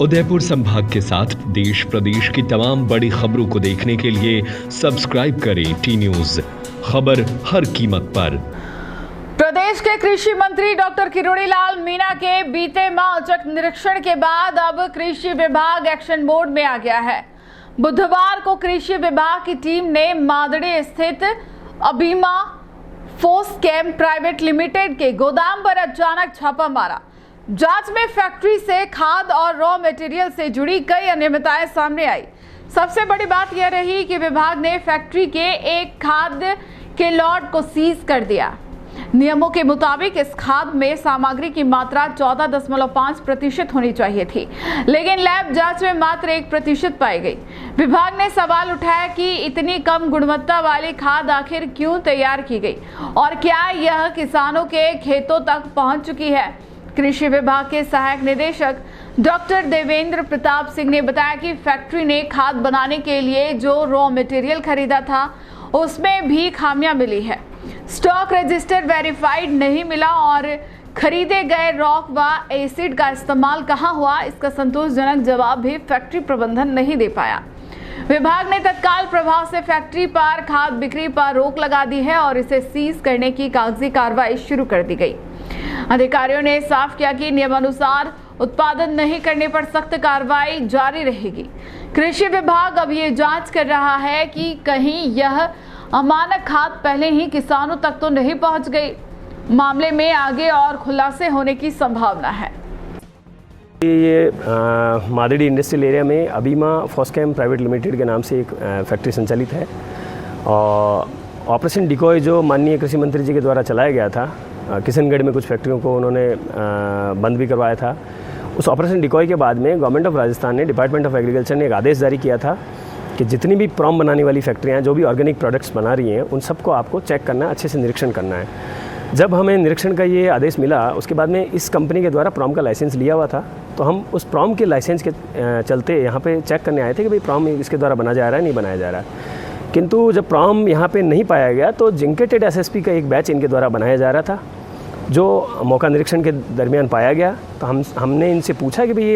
उदयपुर संभाग के साथ देश प्रदेश की तमाम बड़ी खबरों को देखने के लिए सब्सक्राइब करें टी न्यूज़, खबर हर कीमत पर। प्रदेश के कृषि मंत्री डॉक्टर किरोड़ीलाल मीणा के बीते माह औचक निरीक्षण के बाद अब कृषि विभाग एक्शन मोड में आ गया है। बुधवार को कृषि विभाग की टीम ने मादड़ी स्थित अबीमा फोस्केम प्राइवेट लिमिटेड के गोदाम पर अचानक छापा मारा। जांच में फैक्ट्री से खाद और रॉ मटेरियल से जुड़ी कई अनियमितताएं सामने आई। सबसे बड़ी बात यह रही कि विभाग ने फैक्ट्री के एक खाद के लॉट को सीज कर दिया। नियमों के मुताबिक इस खाद में सामग्री की मात्रा 14.5% होनी चाहिए थी, लेकिन लैब जांच में मात्र 1% पाई गई। विभाग ने सवाल उठाया कि इतनी कम गुणवत्ता वाली खाद आखिर क्यों तैयार की गई और क्या यह किसानों के खेतों तक पहुंच चुकी है। कृषि विभाग के सहायक निदेशक डॉक्टर देवेंद्र प्रताप सिंह ने बताया कि फैक्ट्री ने खाद बनाने के लिए जो रॉ मटेरियल खरीदा था उसमें भी खामियां मिली है। स्टॉक रजिस्टर वेरीफाइड नहीं मिला और खरीदे गए रॉक व एसिड का इस्तेमाल कहां हुआ, इसका संतोषजनक जवाब भी फैक्ट्री प्रबंधन नहीं दे पाया। विभाग ने तत्काल प्रभाव से फैक्ट्री पर खाद बिक्री पर रोक लगा दी है और इसे सीज करने की कागजी कार्रवाई शुरू कर दी गई। अधिकारियों ने साफ किया कि नियमानुसार उत्पादन नहीं करने पर सख्त कार्रवाई जारी रहेगी। कृषि विभाग अब ये जांच कर रहा है कि कहीं यह अमानक खाद पहले ही किसानों तक तो नहीं पहुंच गई। मामले में आगे और खुलासे होने की संभावना है। ये मादड़ी इंडस्ट्रियल एरिया में अबीमा फोस्केम प्राइवेट लिमिटेड के नाम से एक फैक्ट्री संचालित है और ऑपरेशन डिकॉय जो माननीय कृषि मंत्री जी के द्वारा चलाया गया था, किशनगढ़ में कुछ फैक्ट्रियों को उन्होंने बंद भी करवाया था। उस ऑपरेशन डिकॉय के बाद में गवर्नमेंट ऑफ राजस्थान ने, डिपार्टमेंट ऑफ एग्रीकल्चर ने एक आदेश जारी किया था कि जितनी भी प्रॉम बनाने वाली फैक्ट्रियाँ जो भी ऑर्गेनिक प्रोडक्ट्स बना रही हैं उन सबको आपको चेक करना है, अच्छे से निरीक्षण करना है। जब हमें निरीक्षण का ये आदेश मिला उसके बाद में इस कंपनी के द्वारा प्रॉम का लाइसेंस लिया हुआ था, तो हम उस प्रॉम के लाइसेंस के चलते यहाँ पे चेक करने आए थे कि भाई प्रॉम इसके द्वारा बना जा रहा है नहीं बनाया जा रहा है। किंतु जब प्रॉम यहाँ पे नहीं पाया गया तो जिंकेटेड एसएसपी का एक बैच इनके द्वारा बनाया जा रहा था, जो मौका निरीक्षण के दरमियान पाया गया। तो हमने इनसे पूछा कि भाई ये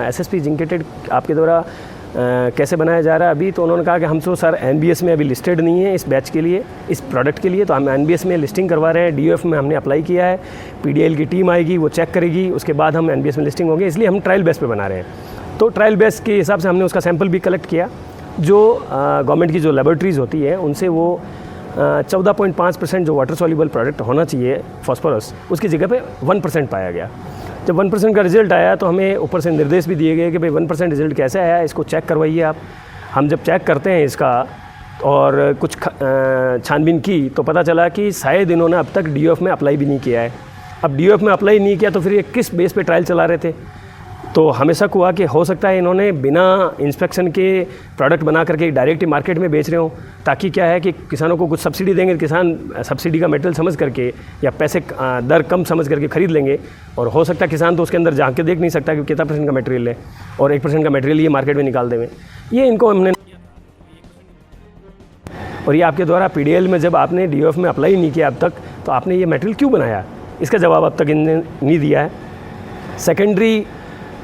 एसएसपी जिंकेटेड आपके द्वारा कैसे बनाया जा रहा है अभी, तो उन्होंने कहा कि हम तो सर एनबीएस में अभी लिस्टेड नहीं है इस बैच के लिए, इस प्रोडक्ट के लिए, तो हम एनबीएस में लिस्टिंग करवा रहे हैं। डीओएफ में हमने अप्लाई किया है, पीडीएल की टीम आएगी, वो चेक करेगी, उसके बाद हम एनबीएस में लिस्टिंग होंगे, इसलिए हम ट्रायल बेस पे बना रहे हैं। तो ट्रायल बेस के हिसाब से हमने उसका सैंपल भी कलेक्ट किया। जो गवर्नमेंट की जो लेबोरेटरीज़ होती है उनसे वो 14.5% जो वाटर सॉल्युबल प्रोडक्ट होना चाहिए फॉस्फोरस, उसकी जगह पे 1% पाया गया। जब 1% का रिजल्ट आया तो हमें ऊपर से निर्देश भी दिए गए कि भाई 1% रिजल्ट कैसे आया, इसको चेक करवाइए आप। हम जब चेक करते हैं इसका और कुछ छानबीन की तो पता चला कि शायद इन्होंने अब तक डीओएफ में अप्लाई भी नहीं किया है। अब डीओएफ में अप्लाई नहीं किया तो फिर ये किस बेस पे ट्रायल चला रहे थे। तो हमें शक हुआ कि हो सकता है इन्होंने बिना इंस्पेक्शन के प्रोडक्ट बना करके डायरेक्ट ही मार्केट में बेच रहे हो, ताकि क्या है कि किसानों को कुछ सब्सिडी देंगे, किसान सब्सिडी का मटेरियल समझ करके या पैसे दर कम समझ करके खरीद लेंगे, और हो सकता है किसान तो उसके अंदर झांक के देख नहीं सकता कि कितना % का मटेरियल है और 1% का मटेरियल ये मार्केट में निकाल देंगे। ये इनको हमने, और ये आपके द्वारा पीडीएल में जब आपने डीओएफ में अप्लाई नहीं किया अब तक, तो आपने ये मटेरियल क्यों बनाया, इसका जवाब अब तक इन्होंने नहीं दिया है। सेकेंडरी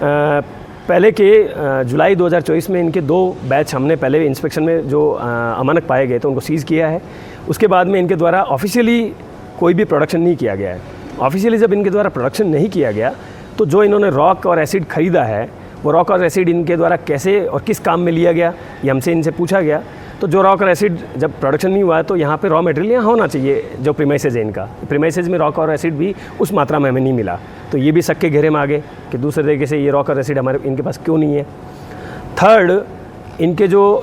पहले के जुलाई 2024 में इनके 2 बैच हमने पहले इंस्पेक्शन में जो अमानक पाए गए तो उनको सीज़ किया है। उसके बाद में इनके द्वारा ऑफिशियली कोई भी प्रोडक्शन नहीं किया गया है। ऑफिशियली जब इनके द्वारा प्रोडक्शन नहीं किया गया तो जो इन्होंने रॉक और एसिड ख़रीदा है वो रॉक और एसिड इनके द्वारा कैसे और किस काम में लिया गया, ये हमसे इनसे पूछा गया। तो जो रॉक और एसिड जब प्रोडक्शन नहीं हुआ है तो यहाँ पे रॉ मटेरियल यहाँ होना चाहिए, जो प्रीमाइसेज है इनका, प्रीमाइसेज में रॉक और एसिड भी उस मात्रा में हमें नहीं मिला। तो ये भी शक के घेरे में आ गए कि दूसरे तरीके से ये रॉक और एसिड हमारे इनके पास क्यों नहीं है। थर्ड, इनके जो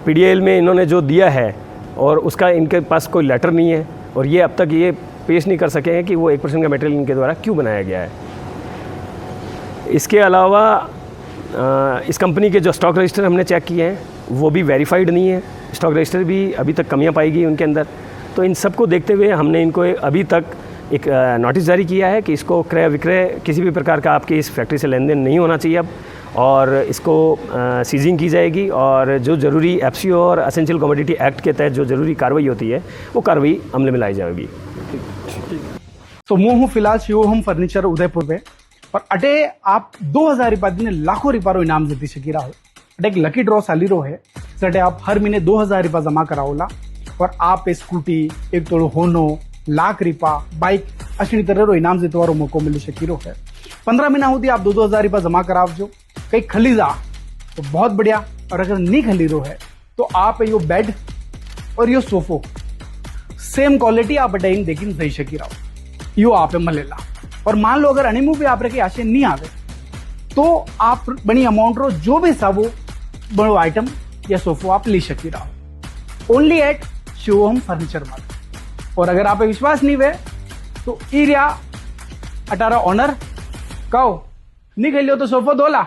पीडीएल में इन्होंने जो दिया है और उसका इनके पास कोई लेटर नहीं है और ये अब तक ये पेश नहीं कर सके हैं कि वो 1% का मटेरियल इनके द्वारा क्यों बनाया गया है। इसके अलावा इस कंपनी के जो स्टॉक रजिस्टर हमने चेक किए हैं वो भी वेरीफाइड नहीं है, स्टॉक रजिस्टर भी अभी तक कमियां पाई गई उनके अंदर। तो इन सब को देखते हुए हमने इनको अभी तक एक नोटिस जारी किया है कि इसको क्रय विक्रय किसी भी प्रकार का आपकी इस फैक्ट्री से लेन देन नहीं होना चाहिए अब, और इसको सीजिंग की जाएगी और जो ज़रूरी एफसीओ और एसेंशियल कमोडिटी एक्ट के तहत जो ज़रूरी कार्रवाई होती है वो कार्रवाई अमल में लाई जाएगी। तो मैं हूँ फिलहाल शिवोहम फर्नीचर उदयपुर में। पर अटे आप 2000 रुपया दिन लाखों रुपया इनाम जीती सकी रहो। अटे एक लकी ड्रॉ चाली रो है जटे आप हर महीने 2000 रुपया जमा कराओला और आप स्कूटी एक तोड़ो होनो लाख रुपया बाइक अशी तरह रो इनाम जीतवा रो मौको मिली सकी रो है। 15 महीना होती आप 2-2000 रुपया जमा करावजो, कहीं खली जा तो बहुत बढ़िया, और अगर नहीं खली रो है तो आप यो बेड और यो सोफो सेम क्वालिटी आप अटाइन देखिन दई सकी रहो, यो आप मलेला। और मान लो अगर अनिमू भी आप रखे आशे नहीं आवे तो आप बड़ी अमाउंट रो जो भी सा वो बड़ो आइटम या सोफो आप ली सकी रहो ओनली एट शिवोहम फर्नीचर मार्ट। और अगर आप विश्वास नहीं हुए तो इरिया 18 ऑनर कहो नहीं खेलियो तो सोफो दोला।